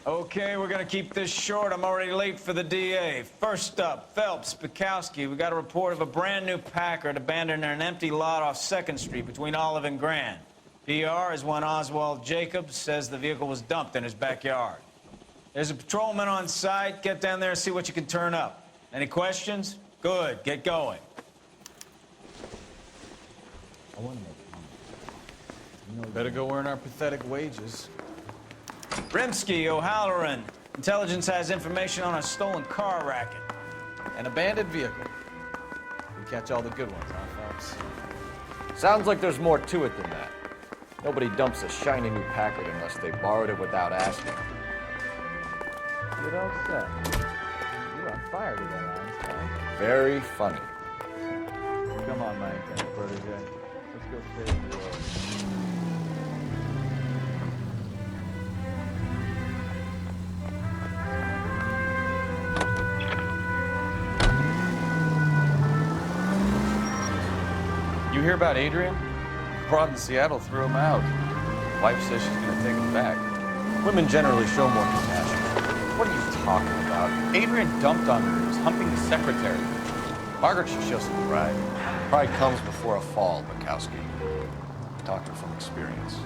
Okay, we're gonna keep this short. I'm already late for the DA. First up, Phelps, Bukowski. We got a report of a brand new Packard abandoned in an empty lot off 2nd Street between Olive and Grand. PR is one Oswald Jacobs says the vehicle was dumped in his backyard. There's a patrolman on site. Get down there and see what you can turn up. Any questions? Good, get going. Better go earn our pathetic wages. Rimsky, O'Halloran. Intelligence has information on a stolen car racket. An abandoned vehicle. We catch all the good ones, huh, Phelps? Sounds like there's more to it than that. Nobody dumps a shiny new Packard unless they borrowed it without asking. Good old set. You're on fire today, Einstein. Very funny. Come on, my protege. Let's go save the world. You hear about Adrian? Broad in Seattle threw him out. Wife says she's gonna take him back. Women generally show more compassion. What are you talking about? Adrian dumped on her. He was humping the secretary. Margaret should show some pride. Pride comes before a fall, Bukowski. Doctor from experience.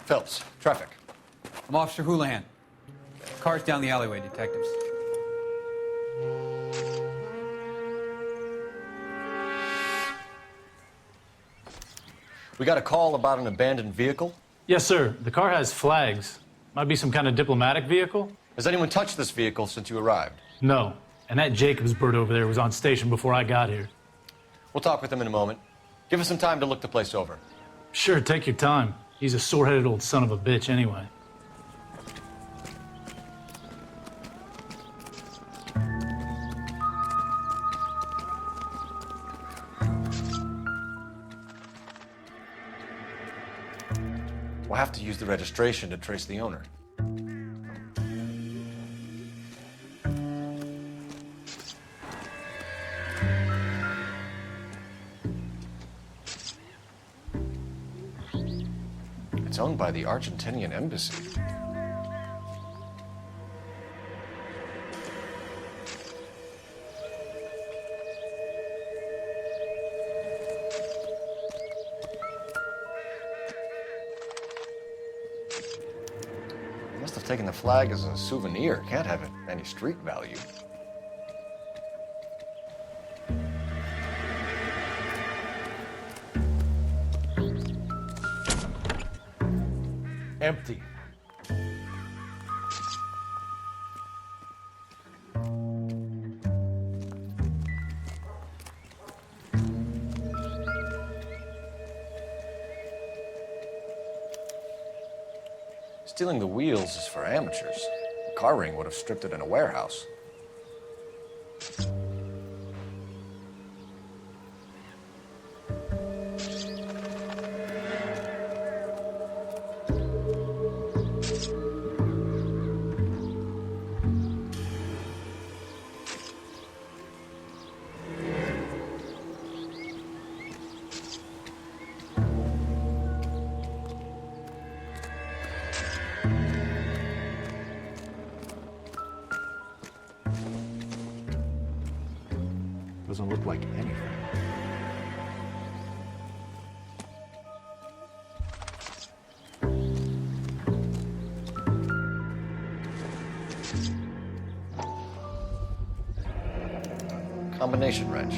Phelps, traffic. I'm Officer Houlihan. Car's down the alleyway, detectives. We got a call about an abandoned vehicle. Yes, sir. The car has flags. Might be some kind of diplomatic vehicle? Has anyone touched this vehicle since you arrived? No. And that Jacobs bird over there was on station before I got here. We'll talk with him in a moment. Give us some time to look the place over. Sure, take your time. He's a sore-headed old son of a bitch anyway. We'll have to use the registration to trace the owner. It's owned by the Argentinian embassy. They must have taken the flag as a souvenir. Can't have any street value. Empty. Stealing the wheels is for amateurs. The car ring would have stripped it in a warehouse. Doesn't look like anything. Combination wrench.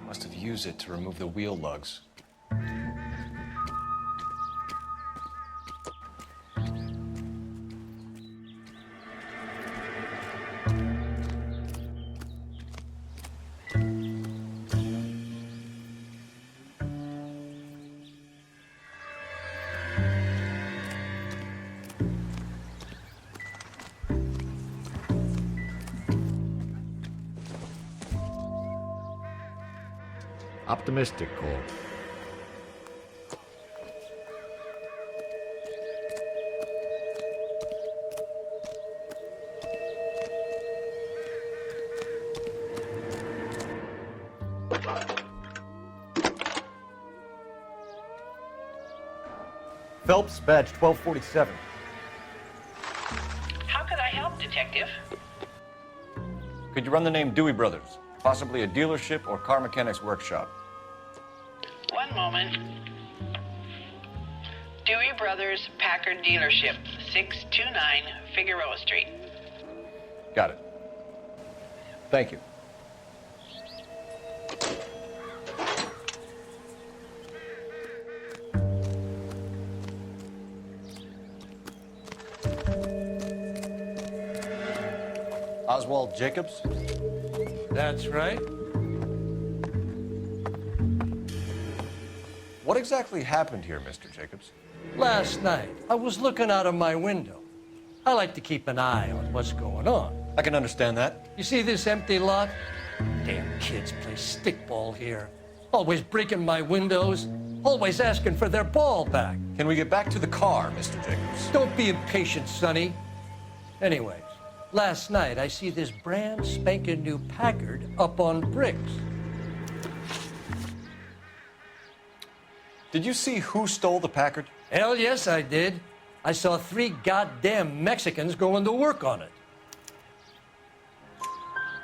Must have used it to remove the wheel lugs. Optimistic, Cole. Phelps, badge 1247. How could I help, Detective? Could you run the name Dewey Brothers? Possibly a dealership or car mechanics workshop. One moment. Dewey Brothers Packard Dealership, 629 Figueroa Street. Got it. Thank you. Oswald Jacobs? That's right. What exactly happened here, Mr. Jacobs? Last night, I was looking out of my window. I like to keep an eye on what's going on. I can understand that. You see this empty lot? Damn kids play stickball here. Always breaking my windows, always asking for their ball back. Can we get back to the car, Mr. Jacobs? Don't be impatient, Sonny. Anyways, last night I see this brand spanking new Packard up on bricks. Did you see who stole the Packard? Hell yes, I did. I saw 3 goddamn Mexicans going to work on it.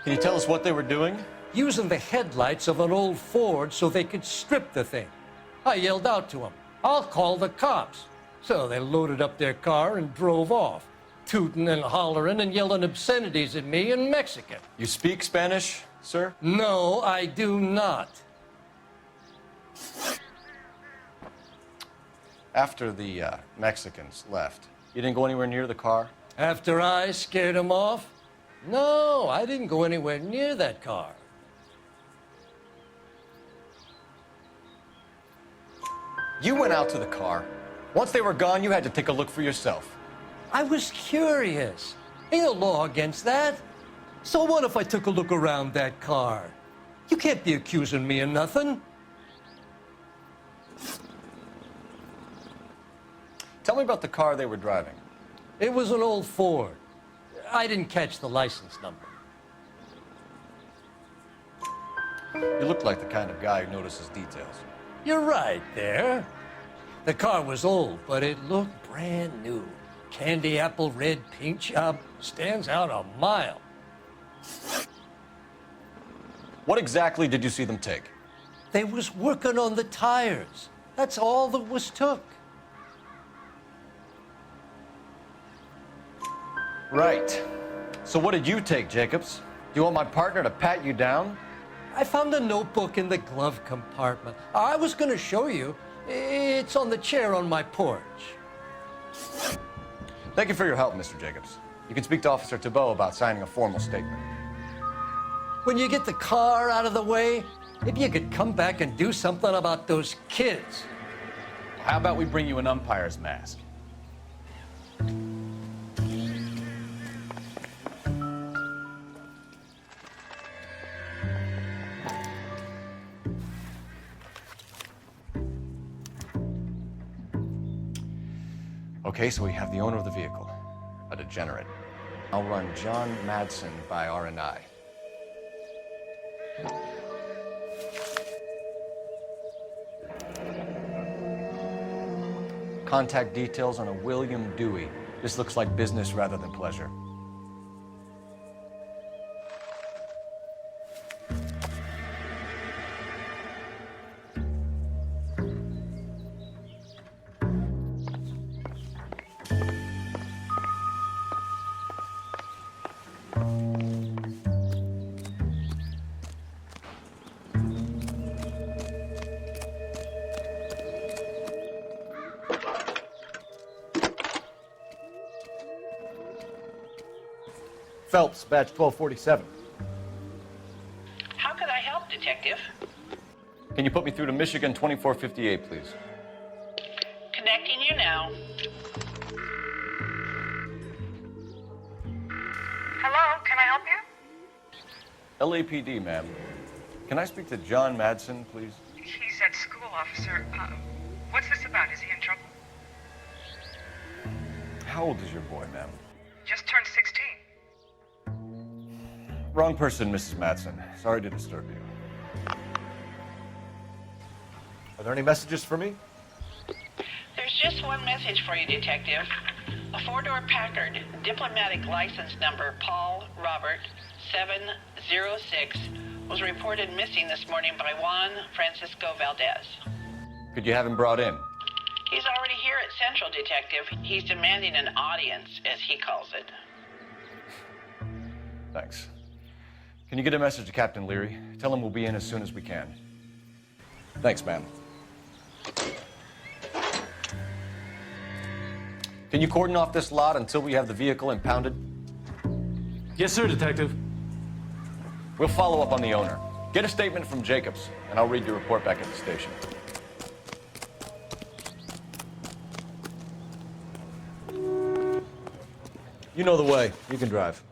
Can you tell us what they were doing? Using the headlights of an old Ford so they could strip the thing. I yelled out to them, "I'll call the cops." So they loaded up their car and drove off, tooting and hollering and yelling obscenities at me in Mexican. You speak Spanish, sir? No, I do not. After the Mexicans left, you didn't go anywhere near the car? After I scared them off? No, I didn't go anywhere near that car. You went out to the car. Once they were gone, you had to take a look for yourself. I was curious. Ain't no law against that. So what if I took a look around that car? You can't be accusing me of nothing. Tell me about the car they were driving. It was an old Ford. I didn't catch the license number. You look like the kind of guy who notices details. You're right there. The car was old, but it looked brand new. Candy apple red paint job stands out a mile. What exactly did you see them take? They was working on the tires. That's all that was took. Right. So what did you take, Jacobs? Do you want my partner to pat you down? I found a notebook in the glove compartment. I was going to show you. It's on the chair on my porch. Thank you for your help, Mr. Jacobs. You can speak to Officer Thibault about signing a formal statement. When you get the car out of the way, maybe you could come back and do something about those kids. How about we bring you an umpire's mask? Okay, so we have the owner of the vehicle, a degenerate. I'll run John Madsen by R&I. Contact details on a William Dewey. This looks like business rather than pleasure. Phelps, badge 1247. How could I help, Detective? Can you put me through to Michigan 2458, please? Connecting you now. Hello, can I help you? LAPD, ma'am. Can I speak to John Madsen, please? He's at school, officer. What's this about? Is he in trouble? How old is your boy, ma'am? Just turned 16. Wrong person, Mrs. Madsen. Sorry to disturb you. Are there any messages for me? There's just one message for you, Detective. A four-door Packard, diplomatic license number Paul Robert 706, was reported missing this morning by Juan Francisco Valdez. Could you have him brought in? He's already here at Central, Detective. He's demanding an audience, as he calls it. Thanks. Can you get a message to Captain Leary? Tell him we'll be in as soon as we can. Thanks, ma'am. Can you cordon off this lot until we have the vehicle impounded? Yes, sir, Detective. We'll follow up on the owner. Get a statement from Jacobs, and I'll read your report back at the station. You know the way. You can drive.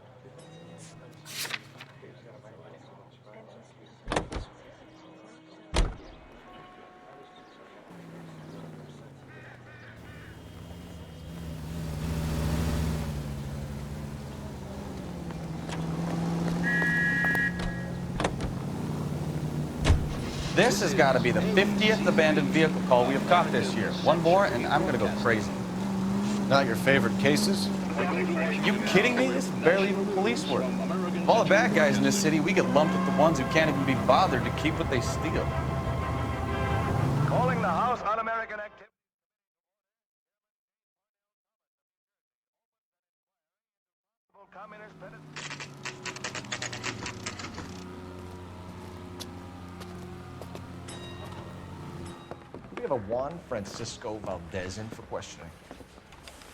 This has got to be the 50th abandoned vehicle call we have caught this year. One more, and I'm going to go crazy. Not your favorite cases? You kidding me? This is barely even police work. Of all the bad guys in this city, we get lumped with the ones who can't even be bothered to keep what they steal. Calling the House Un-American Activity. Communist Do we have a Juan Francisco Valdez in for questioning?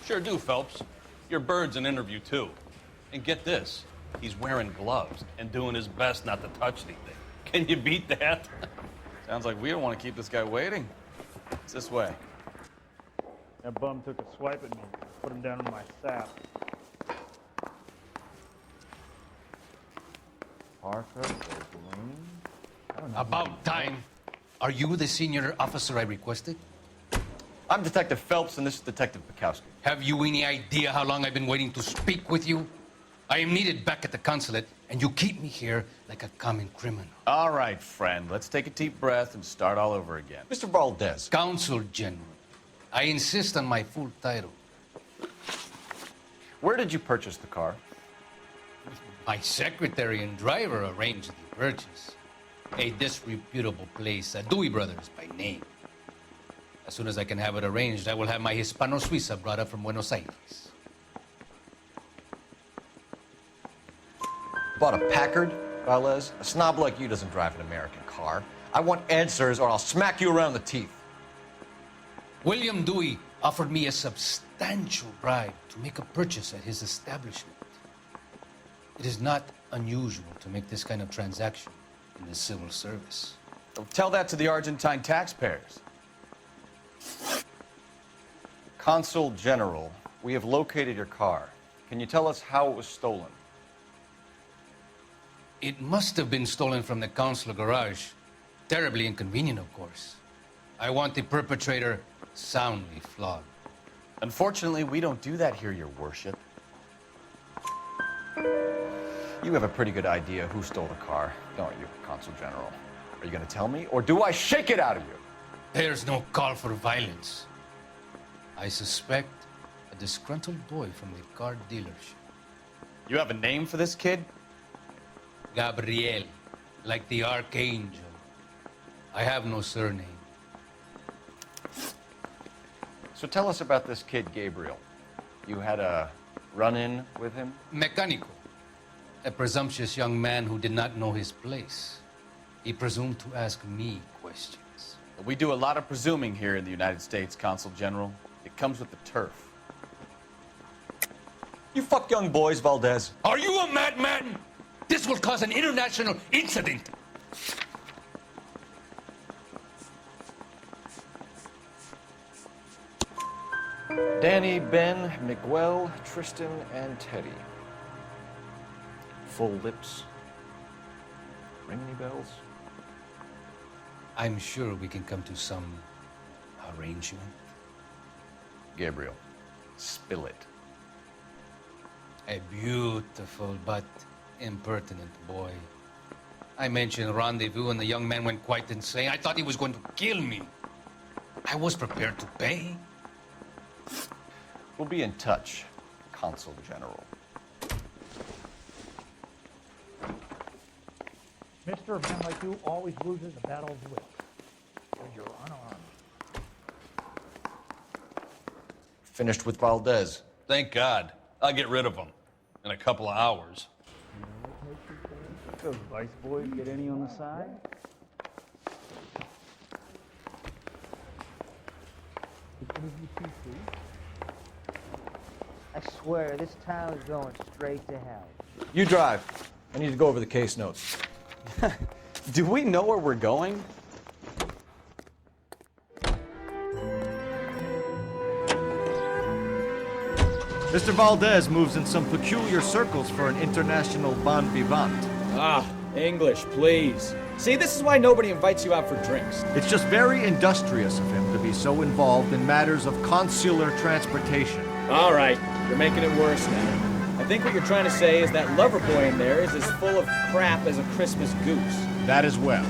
Sure do, Phelps. Your bird's an interview, too. And get this, he's wearing gloves and doing his best not to touch anything. Can you beat that? Sounds like we don't want to keep this guy waiting. It's this way. That bum took a swipe at me. Put him down in my sap. Parker, About time. Are you the senior officer I requested? I'm Detective Phelps, and this is Detective Bukowski. Have you any idea how long I've been waiting to speak with you? I am needed back at the consulate, and you keep me here like a common criminal. All right, friend. Let's take a deep breath and start all over again. Mr. Valdez. Consul General. I insist on my full title. Where did you purchase the car? My secretary and driver arranged the purchase. A disreputable place, Dewey Brothers by name. As soon as I can have it arranged, I will have my Hispano Suiza brought up from Buenos Aires. Bought a Packard, Valdez? A snob like you doesn't drive an American car. I want answers or I'll smack you around the teeth. William Dewey offered me a substantial bribe to make a purchase at his establishment. It is not unusual to make this kind of transaction in the civil service. Tell that to the Argentine taxpayers. Consul General, we have located your car. Can you tell us how it was stolen? It must have been stolen from the consular garage. Terribly inconvenient, of course. I want the perpetrator soundly flogged. Unfortunately, we don't do that here, Your Worship. You have a pretty good idea who stole the car, don't you, Consul General? Are you going to tell me, or do I shake it out of you? There's no call for violence. I suspect a disgruntled boy from the car dealership. You have a name for this kid? Gabriel, like the archangel. I have no surname. So tell us about this kid, Gabriel. You had a run-in with him? Mecánico. A presumptuous young man who did not know his place. He presumed to ask me questions. We do a lot of presuming here in the United States, Consul General. It comes with the turf. You fuck young boys, Valdez. Are you a madman? This will cause an international incident. Danny, Ben, Miguel, Tristan, and Teddy. Full lips. Ring any bells? I'm sure we can come to some arrangement. Gabriel, spill it. A beautiful but impertinent boy. I mentioned rendezvous and the young man went quite insane. I thought he was going to kill me. I was prepared to pay. We'll be in touch, Consul General. Mr. A man like you always loses the battle of wits when you're unarmed. Finished with Valdez. Thank God. I'll get rid of him in a couple of hours. Those vice boys get any on the side? I swear, this town is going straight to hell. You drive. I need to go over the case notes. Do we know where we're going? Mr. Valdez moves in some peculiar circles for an international bon vivant. Ah, English, please. See, this is why nobody invites you out for drinks. It's just very industrious of him to be so involved in matters of consular transportation. All right, you're making it worse now. I think what you're trying to say is that lover boy in there is as full of crap as a Christmas goose. That as well.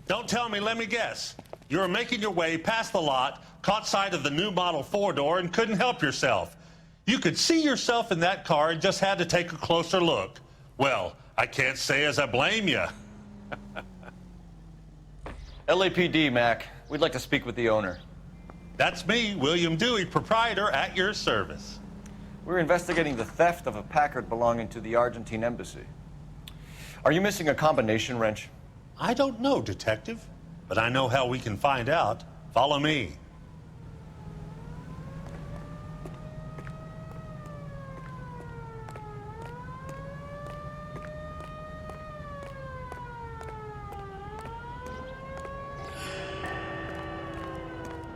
Don't tell me, let me guess. You were making your way past the lot, caught sight of the new model four-door, and couldn't help yourself. You could see yourself in that car and just had to take a closer look. Well, I can't say as I blame you. LAPD, Mac. We'd like to speak with the owner. That's me, William Dewey, proprietor, at your service. We're investigating the theft of a Packard belonging to the Argentine embassy. Are you missing a combination wrench? I don't know, Detective, but I know how we can find out. Follow me.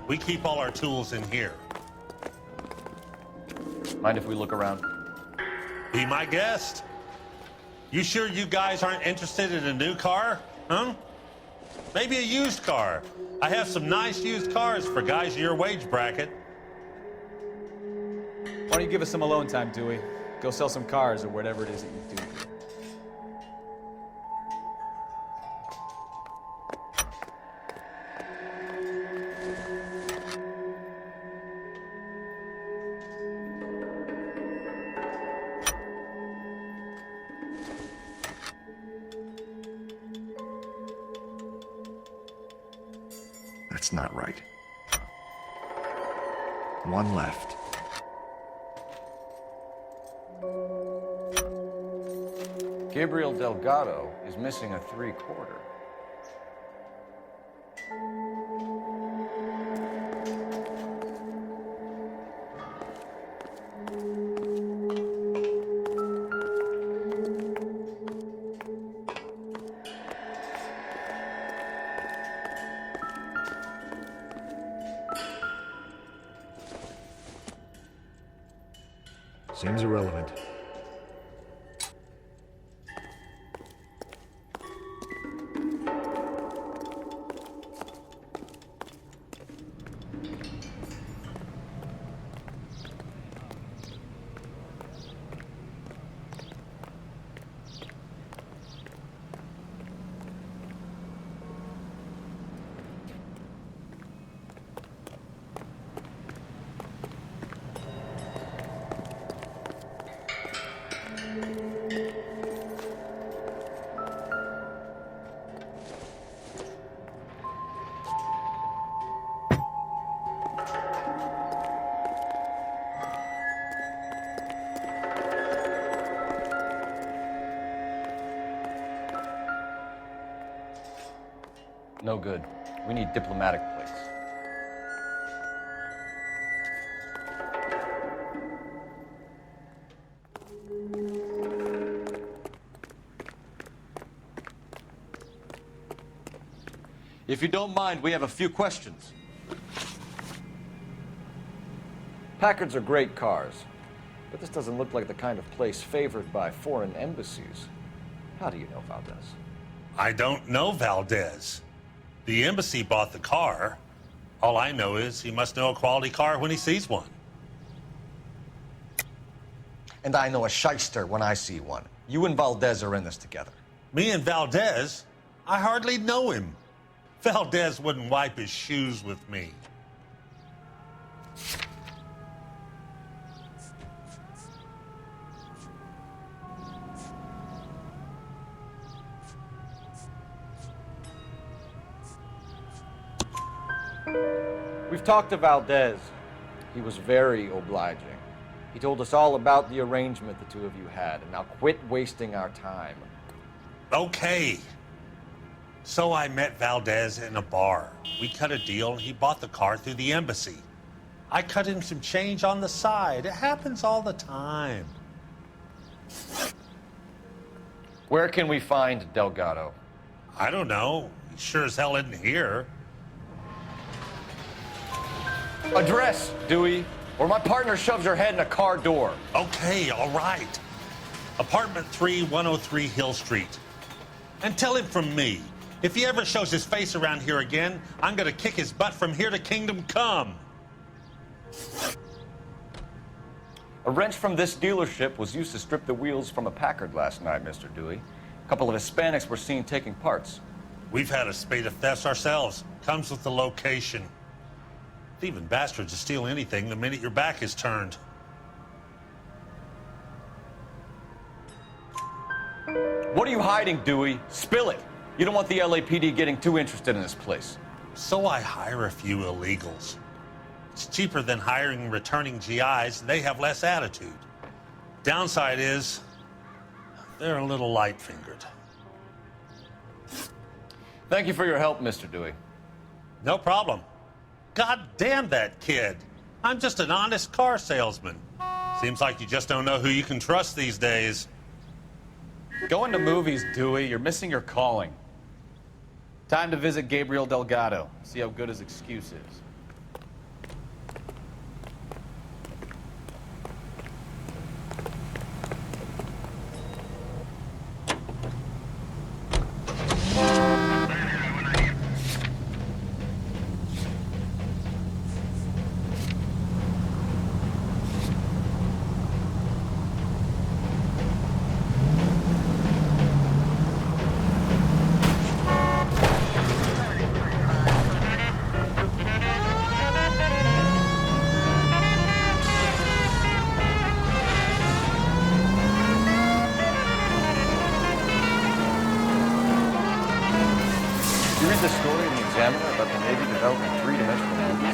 We keep all our tools in here. Mind if we look around? Be my guest. You sure you guys aren't interested in a new car? Huh? Maybe a used car. I have some nice used cars for guys in your wage bracket. Why don't you give us some alone time, Dewey? Go sell some cars or whatever it is that you do. That's not right. One left. Gabriel Delgado is missing a 3/4. Seems irrelevant. No good. We need diplomatic plates. If you don't mind, we have a few questions. Packards are great cars, but this doesn't look like the kind of place favored by foreign embassies. How do you know Valdez? I don't know Valdez. The embassy bought the car. All I know is he must know a quality car when he sees one. And I know a shyster when I see one. You and Valdez are in this together. Me and Valdez? I hardly know him. Valdez wouldn't wipe his shoes with me. We've talked to Valdez. He was very obliging. He told us all about the arrangement the two of you had, and now quit wasting our time. Okay. So I met Valdez in a bar. We cut a deal, and he bought the car through the embassy. I cut him some change on the side. It happens all the time. Where can we find Delgado? I don't know. He sure as hell isn't here. Address, Dewey, or my partner shoves your head in a car door. Okay, all right. Apartment 3, 103 Hill Street. And tell him from me, if he ever shows his face around here again, I'm gonna kick his butt from here to Kingdom Come. A wrench from this dealership was used to strip the wheels from a Packard last night, Mr. Dewey. A couple of Hispanics were seen taking parts. We've had a spate of thefts ourselves. Comes with the location. Thieving bastards to steal anything the minute your back is turned. What are you hiding, Dewey? Spill it. You don't want the LAPD getting too interested in this place. So I hire a few illegals. It's cheaper than hiring returning GIs. They have less attitude. Downside is, they're a little light-fingered. Thank you for your help, Mr. Dewey. No problem. God damn that kid. I'm just an honest car salesman. Seems like you just don't know who you can trust these days. Going to movies, Dewey. You're missing your calling. Time to visit Gabriel Delgado. See how good his excuse is. You read the story in the Examiner about the Navy developing three-dimensional movies?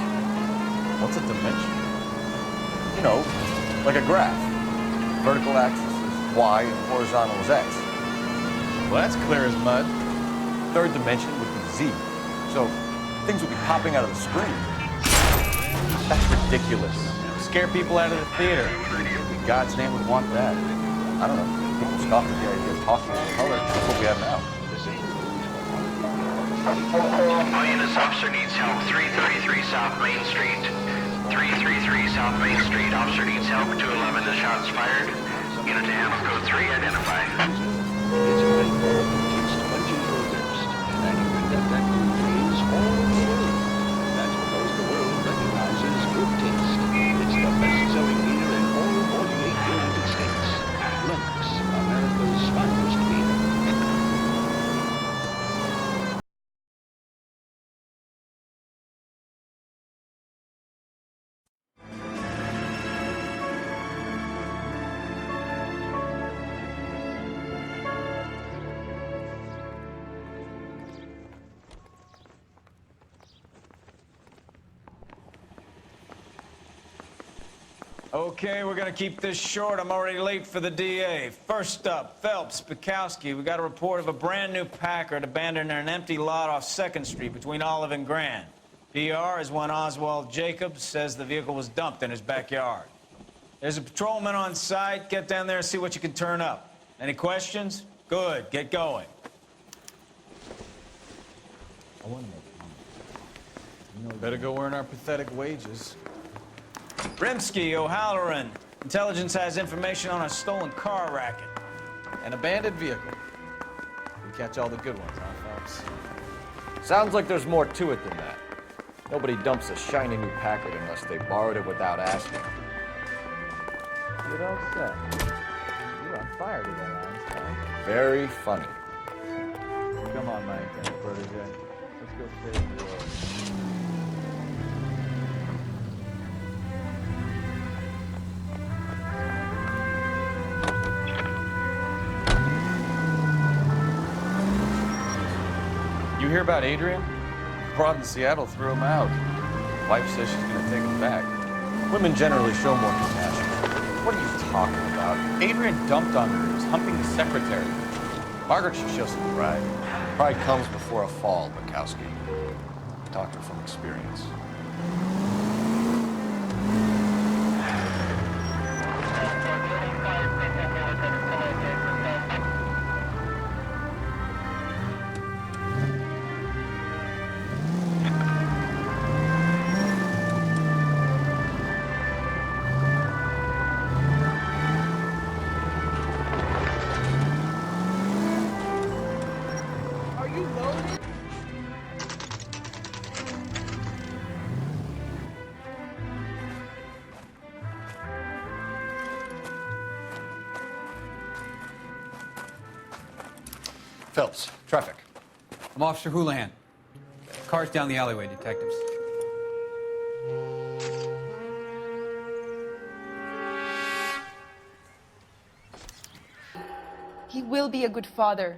What's a dimension? You know, like a graph. Vertical axis is Y and horizontal is X. Well, that's clear as mud. Third dimension would be Z. So things would be popping out of the screen. That's ridiculous. Scare people out of the theater. In God's name would want that. I don't know. People scoff at the idea of talking in color. That's what we have now. All units, officer needs help. 333 South Main Street. 333 South Main Street. Officer needs help. 211 the shots fired. Unit to handle code 3, identify. It's very important to taste punching your lips. And you can get that good dreams all over the world. That's because the world recognizes good taste. It's the best-selling beer in all 48 United States. Lux, America's finest beer. Okay, we're gonna keep this short. I'm already late for the DA. First up, Phelps, Bukowski. We got a report of a brand new Packard abandoned in an empty lot off 2nd Street between Olive and Grand. PR is one Oswald Jacobs says the vehicle was dumped in his backyard. There's a patrolman on site. Get down there and see what you can turn up. Any questions? Good, get going. I want to make money. Better go earn our pathetic wages. Rimsky, O'Halloran. Intelligence has information on a stolen car racket. An abandoned vehicle. We catch all the good ones, huh, Phelps? Sounds like there's more to it than that. Nobody dumps a shiny new Packard unless they borrowed it without asking. Good all set. You're on fire today, Einstein. Very funny. Come on, my protege. Let's go save the world. You hear about Adrian? Broad in Seattle threw him out. Wife says she's gonna take him back. Women generally show more compassion. What are you talking about? Adrian dumped on her. He was humping the secretary. Margaret should show some pride. Pride comes before a fall, Bukowski. Doctor from experience. Phelps, traffic. I'm Officer Houlihan. Car's down the alleyway, detectives. He will be a good father.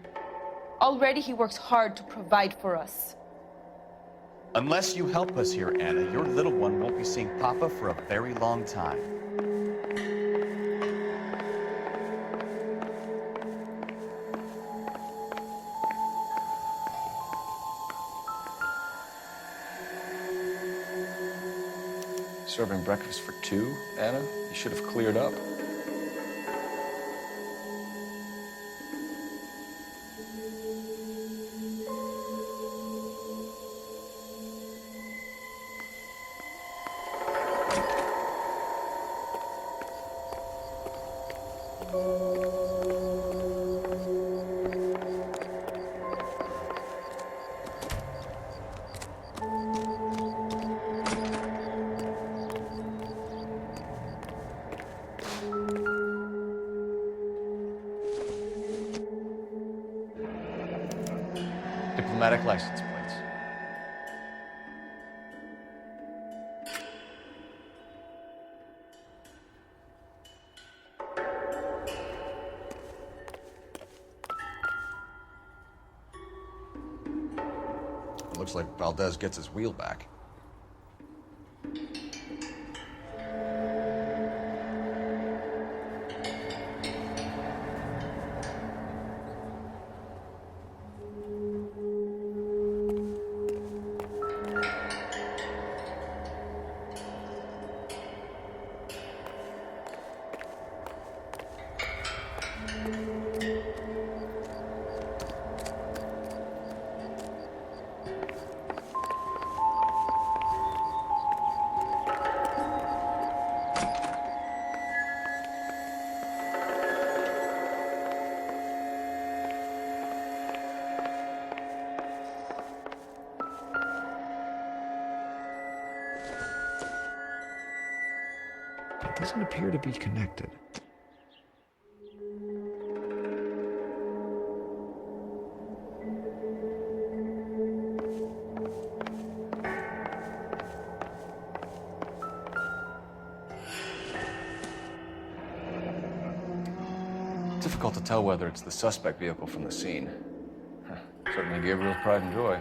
Already he works hard to provide for us. Unless you help us here, Anna, your little one won't be seeing Papa for a very long time. Serving breakfast for two, Anna? You should have cleared up. Diplomatic license plates. It looks like Valdez gets his wheel back. It doesn't appear to be connected. Difficult to tell whether it's the suspect vehicle from the scene. Certainly Gabriel's pride and joy.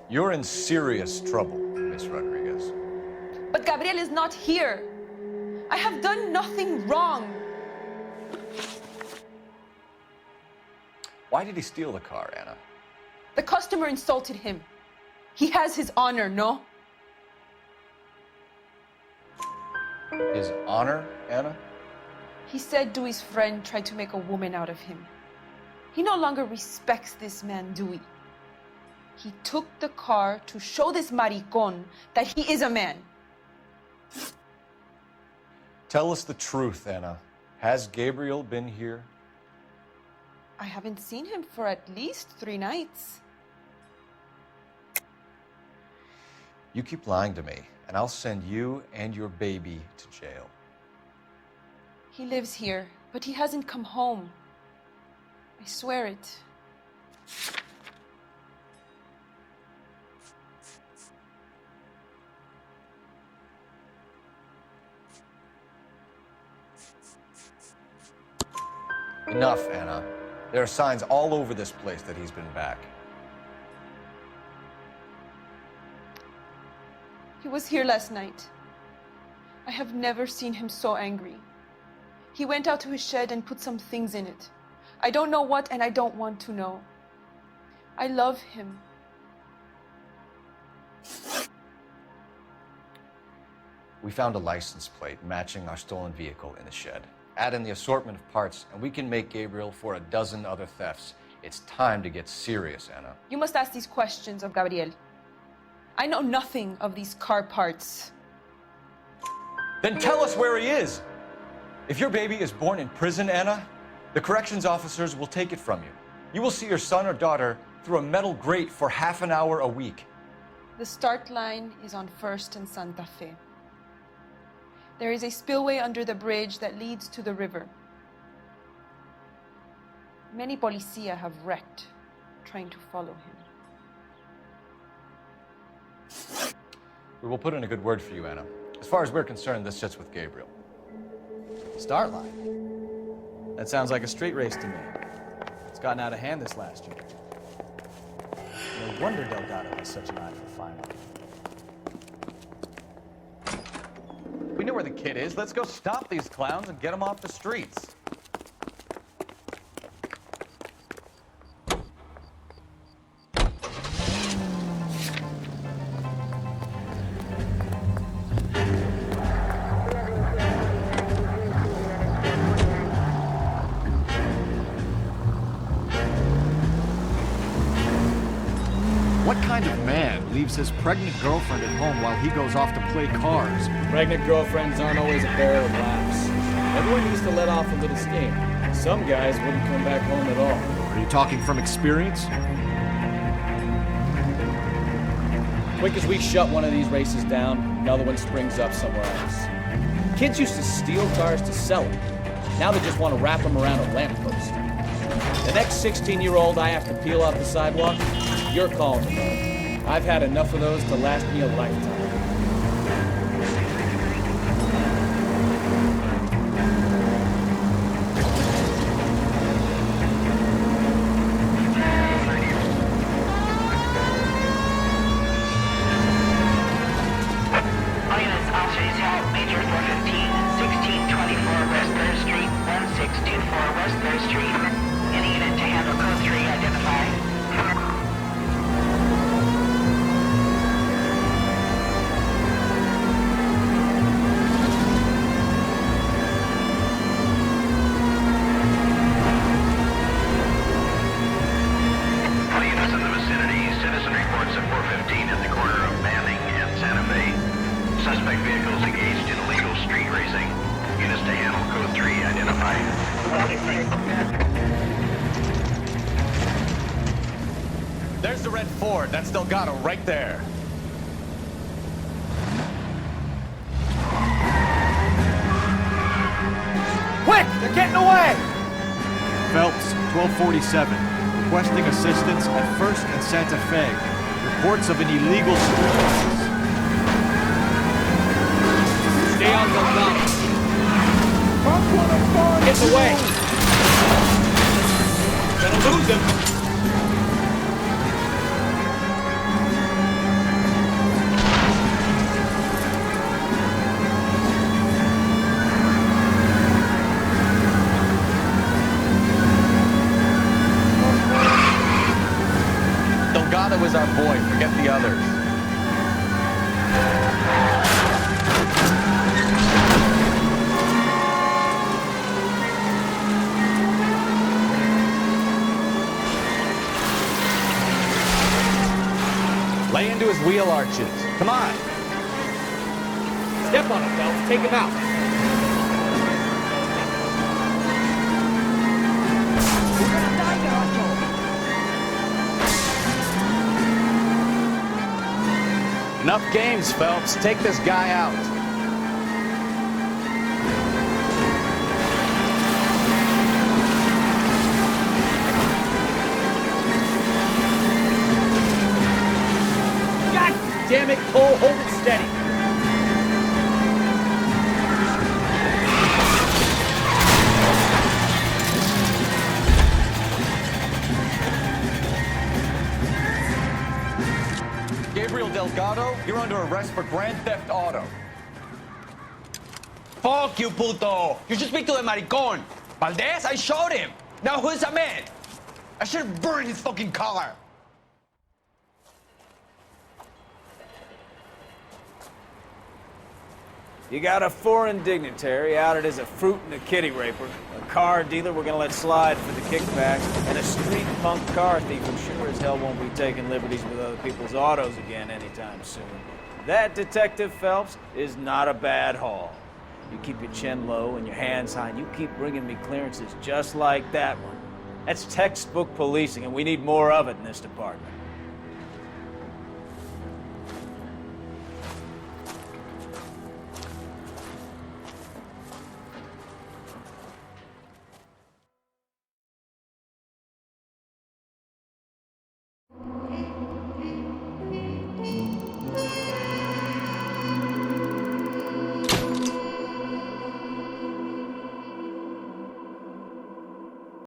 You're in serious trouble, Miss Rodriguez. But Gabriel is not here. I have done nothing wrong. Why did he steal the car, Anna? The customer insulted him. He has his honor, no? His honor, Anna? He said Dewey's friend tried to make a woman out of him. He no longer respects this man, Dewey. He took the car to show this maricón that he is a man. Tell us the truth, Anna. Has Gabriel been here? I haven't seen him for at least 3 nights. You keep lying to me, and I'll send you and your baby to jail. He lives here, but he hasn't come home. I swear it. Enough, Anna. There are signs all over this place that he's been back. He was here last night. I have never seen him so angry. He went out to his shed and put some things in it. I don't know what, and I don't want to know. I love him. We found a license plate matching our stolen vehicle in the shed. Add in the assortment of parts, and we can make Gabriel for a dozen other thefts. It's time to get serious, Anna. You must ask these questions of Gabriel. I know nothing of these car parts. Then tell us where he is! If your baby is born in prison, Anna, the corrections officers will take it from you. You will see your son or daughter through a metal grate for half an hour a week. The start line is on 1st and Santa Fe. There is a spillway under the bridge that leads to the river. Many policia have wrecked trying to follow him. We will put in a good word for you, Anna. As far as we're concerned, this sits with Gabriel. Start line? That sounds like a street race to me. It's gotten out of hand this last year. No wonder Delgado has such an eye for fine art. We know where the kid is. Let's go stop these clowns and get them off the streets. What kind of man leaves his pregnant girlfriend at home while he goes off to play cards? Pregnant girlfriends aren't always a barrel of laughs. Everyone needs to let off a little steam. Some guys wouldn't come back home at all. Are you talking from experience? Quick as we shut one of these races down, another one springs up somewhere else. Kids used to steal cars to sell them. Now they just want to wrap them around a lamppost. The next 16-year-old I have to peel off the sidewalk, you're calling them up. I've had enough of those to last me a lifetime. All units, officers help Major 415, 1624 West 3rd Street, 1624 West 3rd Street. Any unit to handle code 3, identify. Suspect vehicles engaged in illegal street racing. Units to handle code 3 identified. There's the red Ford. That's Delgado right there. Quick! They're getting away! Phelps, 1247. Requesting assistance at 1st and Santa Fe. Reports of an illegal street race. Stay on Delgado. Get away! Gonna lose him. Delgado is our boy. Forget the others. wheel arches. Come on. Step on him, Phelps. Take him out. Enough games, Phelps. Take this guy out. God damn it, Cole. Hold it steady. Delgado, you're under arrest for grand theft auto. Fuck you, puto! You should speak to the maricon. Valdez, I showed him. Now who's a man? I should burn his fucking car. You got a foreign dignitary outed as a fruit and a kitty raper, a car dealer we're gonna let slide for the kickbacks, and a street punk car thief who sure as hell won't be taking liberties with other people's autos again anytime soon. That, Detective Phelps, is not a bad haul. You keep your chin low and your hands high, and you keep bringing me clearances just like that one. That's textbook policing, and we need more of it in this department.